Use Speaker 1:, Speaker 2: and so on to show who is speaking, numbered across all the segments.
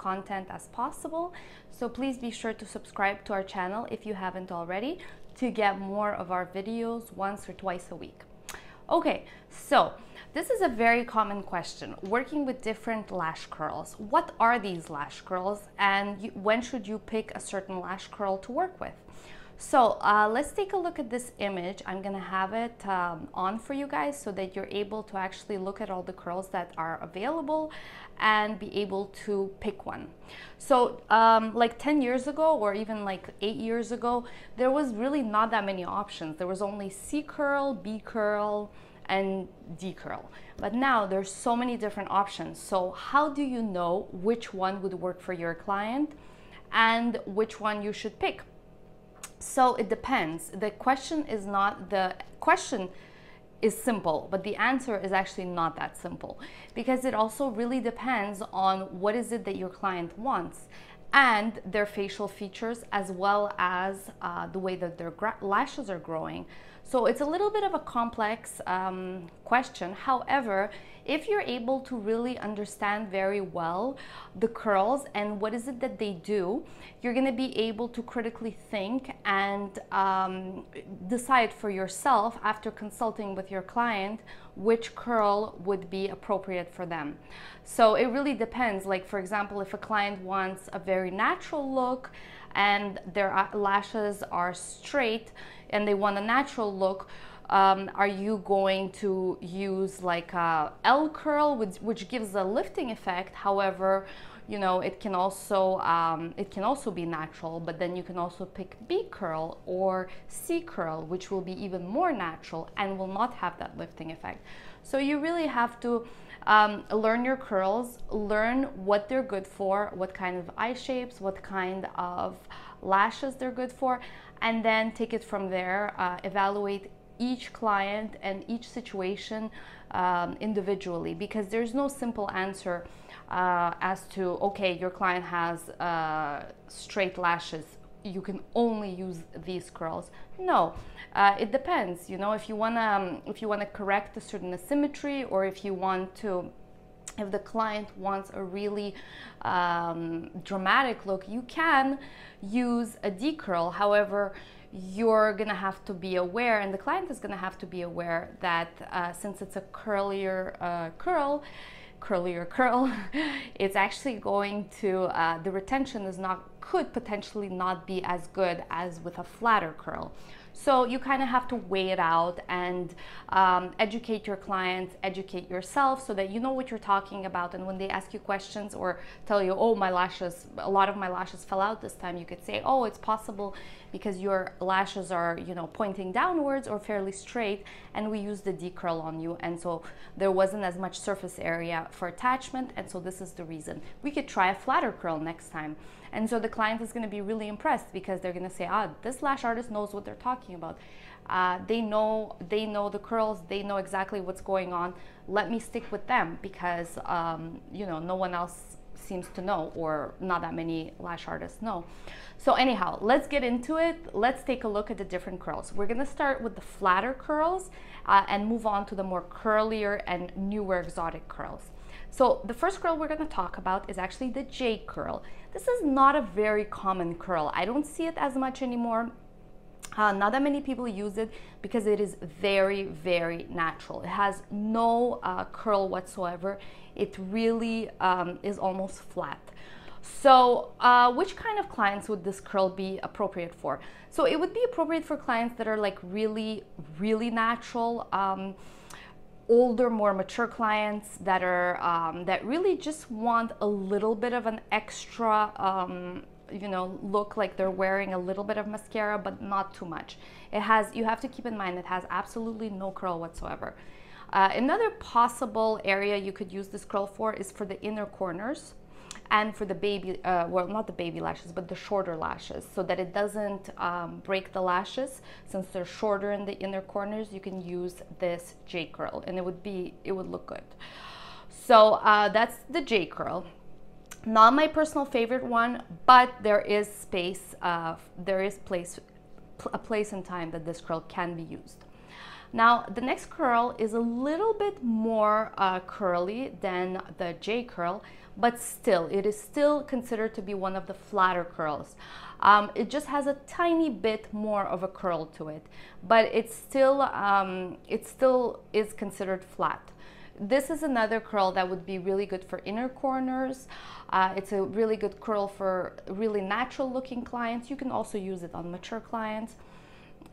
Speaker 1: content as possible. So please be sure to subscribe to our channel if you haven't already to get more of our videos once or twice a week. Okay, so this is a very common question, working with different lash curls. What are these lash curls, and when should you pick a certain lash curl to work with? So let's take a look at this image. I'm gonna have it on for you guys so that you're able to actually look at all the curls that are available and be able to pick one. So like 10 years ago or even like 8 years ago, there was really not that many options. There was only C curl, B curl, and D curl. But now there's so many different options. So how do you know which one would work for your client and which one you should pick? So it depends. The question is simple, but the answer is actually not that simple, because it also really depends on what is it that your client wants and their facial features, as well as the way that their lashes are growing. So it's a little bit of a complex question. However, if you're able to really understand very well the curls and what is it that they do, you're going to be able to critically think and decide for yourself, after consulting with your client, which curl would be appropriate for them. So it really depends. Like, for example, if a client wants a very natural look and their lashes are straight and they want a natural look, are you going to use like a L curl, which gives a lifting effect? However, you know, it can also be natural, but then you can also pick B curl or C curl, which will be even more natural and will not have that lifting effect. So you really have to learn your curls, learn what they're good for, what kind of eye shapes, what kind of lashes they're good for, and then take it from there. Evaluate each client and each situation individually, because there's no simple answer as to, okay, your client has straight lashes, you can only use these curls. No, it depends. You know, if you wanna correct a certain asymmetry, or if the client wants a really dramatic look, you can use a D curl. However, you're gonna have to be aware, and the client is gonna have to be aware, that since it's a curlier curl, it's actually going to, the retention could potentially not be as good as with a flatter curl. So you kind of have to weigh it out and educate your clients, educate yourself, so that you know what you're talking about. And when they ask you questions or tell you, oh, a lot of my lashes fell out this time, you could say, oh, it's possible because your lashes are, you know, pointing downwards or fairly straight, and we used the D curl on you, and so there wasn't as much surface area for attachment, and so this is the reason. We could try a flatter curl next time. And so the client is going to be really impressed, because they're going to say, this lash artist knows what they're talking about. They know the curls, they know exactly what's going on. Let me stick with them, because you know, no one else seems to know, or not that many lash artists know. So anyhow, let's get into it. Let's take a look at the different curls. We're going to start with the flatter curls and move on to the more curlier and newer exotic curls. So the first curl we're going to talk about is actually the J curl. This is not a very common curl. I don't see it as much anymore. Not that many people use it, because it is very, very natural. It has no curl whatsoever. It really is almost flat. So which kind of clients would this curl be appropriate for? So it would be appropriate for clients that are like really, really natural, older, more mature clients that are that really just want a little bit of an extra you know, look like they're wearing a little bit of mascara, but not too much. You have to keep in mind, it has absolutely no curl whatsoever. Another possible area you could use this curl for is for the inner corners and for the baby, well, not the baby lashes, but the shorter lashes, so that it doesn't break the lashes. Since they're shorter in the inner corners, you can use this J curl, and it would look good. So that's the J curl. Not my personal favorite one, but there is space, a place and time that this curl can be used. Now, the next curl is a little bit more curly than the J curl, but still, it is still considered to be one of the flatter curls. It just has a tiny bit more of a curl to it, but it still is considered flat. This is another curl that would be really good for inner corners. It's a really good curl for really natural looking clients. You can also use it on mature clients.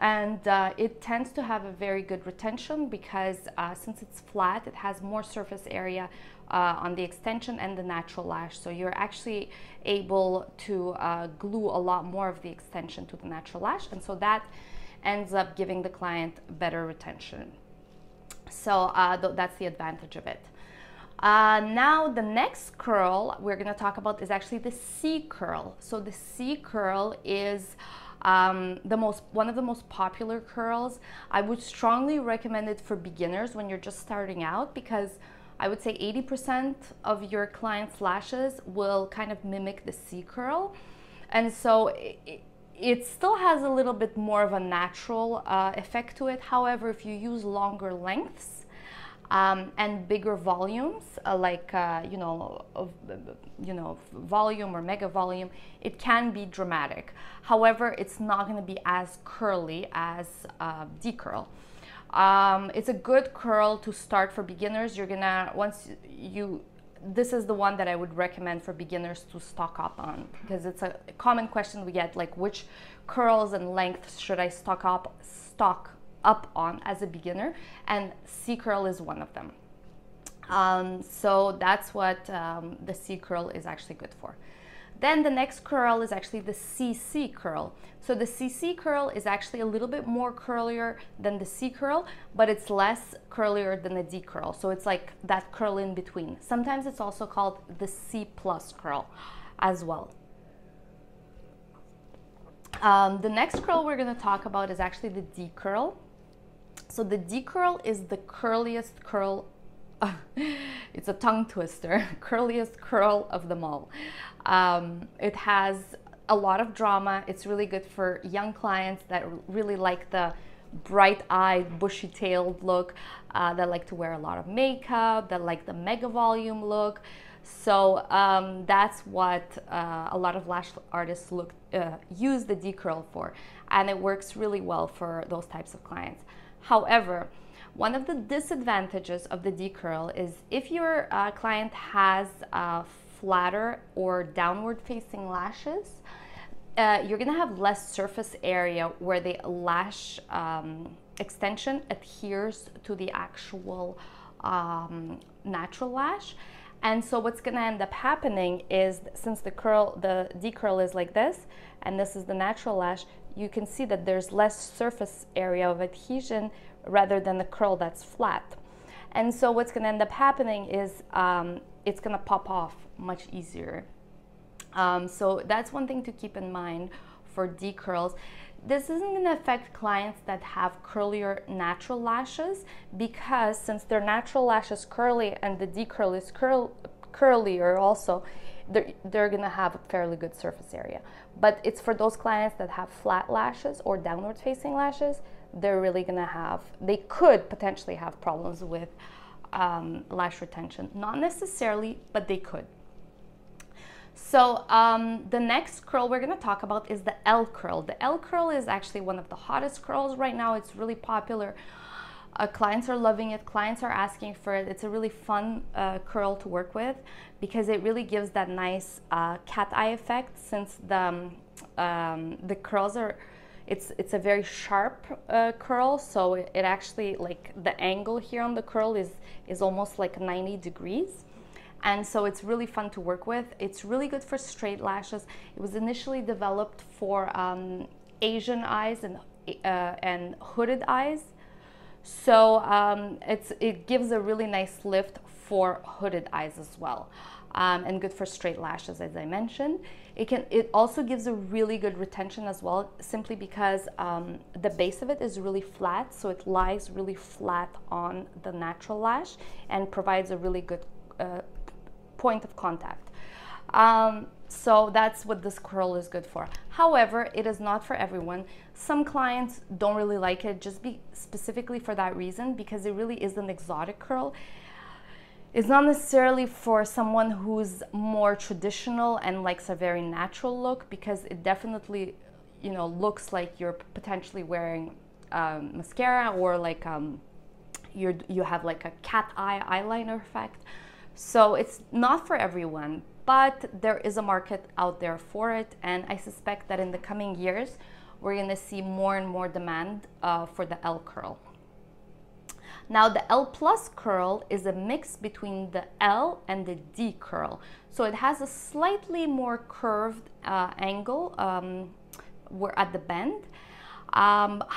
Speaker 1: And it tends to have a very good retention because since it's flat, it has more surface area on the extension and the natural lash. So you're actually able to glue a lot more of the extension to the natural lash. And so that ends up giving the client better retention. So that's the advantage of it. Now the next curl we're going to talk about is actually the C curl. So the C curl is one of the most popular curls. I would strongly recommend it for beginners when you're just starting out, because I would say 80% of your clients' lashes will kind of mimic the C curl. And so it still has a little bit more of a natural effect to it. However, if you use longer lengths and bigger volumes, volume or mega volume, it can be dramatic. However, it's not going to be as curly as D curl. It's a good curl to start for beginners. You're gonna, this is the one that I would recommend for beginners to stock up on, because it's a common question we get, like which curls and lengths should I stock up on as a beginner, and C curl is one of them. So that's what the C curl is actually good for. Then the next curl is actually the CC curl. So the CC curl is actually a little bit more curlier than the C curl, but it's less curlier than the D curl. So it's like that curl in between. Sometimes it's also called the C plus curl as well. The next curl we're going to talk about is actually the D curl. So the D curl is the curliest curl. It's a tongue twister. Curliest curl of them all. It has a lot of drama. It's really good for young clients that really like the bright-eyed, bushy-tailed look, that like to wear a lot of makeup, that like the mega volume look. So that's what a lot of lash artists use the D curl for, and it works really well for those types of clients. However, one of the disadvantages of the D curl is if your client has flatter or downward facing lashes, you're gonna have less surface area where the lash extension adheres to the actual natural lash. And so what's gonna end up happening is, since the D curl is like this, and this is the natural lash, you can see that there's less surface area of adhesion rather than the curl that's flat. And so what's gonna end up happening is it's gonna pop off much easier. So that's one thing to keep in mind for D curls. This isn't going to affect clients that have curlier natural lashes, because since their natural lash is curly and the D curl is curlier also, they're going to have a fairly good surface area. But it's for those clients that have flat lashes or downward facing lashes, they could potentially have problems with lash retention. Not necessarily, but they could. So the next curl we're going to talk about is the L curl. The L curl is actually one of the hottest curls right now. It's really popular. Clients are loving it. Clients are asking for it. It's a really fun curl to work with, because it really gives that nice cat eye effect, since the curls are, it's a very sharp curl. So it actually, like, the angle here on the curl is almost like 90 degrees. And so it's really fun to work with. It's really good for straight lashes. It was initially developed for Asian eyes and hooded eyes. So it gives a really nice lift for hooded eyes as well, and good for straight lashes, as I mentioned. It also gives a really good retention as well, simply because the base of it is really flat, so it lies really flat on the natural lash and provides a really good point of contact. So that's what this curl is good for. However, it is not for everyone. Some clients don't really like it just specifically for that reason, because it really is an exotic curl. It's not necessarily for someone who's more traditional and likes a very natural look, because it definitely, you know, looks like you're potentially wearing mascara, or like you have like a cat eye eyeliner effect. So it's not for everyone, but there is a market out there for it, and I suspect that in the coming years we're going to see more and more demand for the L curl. Now the L plus curl is a mix between the L and the D curl. So it has a slightly more curved angle at the bend.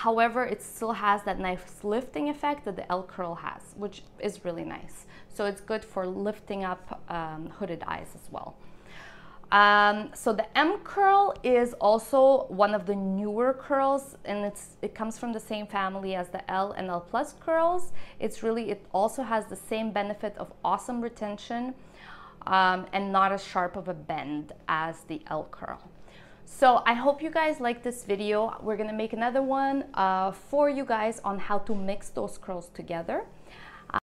Speaker 1: However, it still has that nice lifting effect that the L curl has, which is really nice. So it's good for lifting up hooded eyes as well. So the M curl is also one of the newer curls, and it comes from the same family as the L and L plus curls. It also has the same benefit of awesome retention and not as sharp of a bend as the L curl. So I hope you guys like this video. We're gonna make another one for you guys on how to mix those curls together.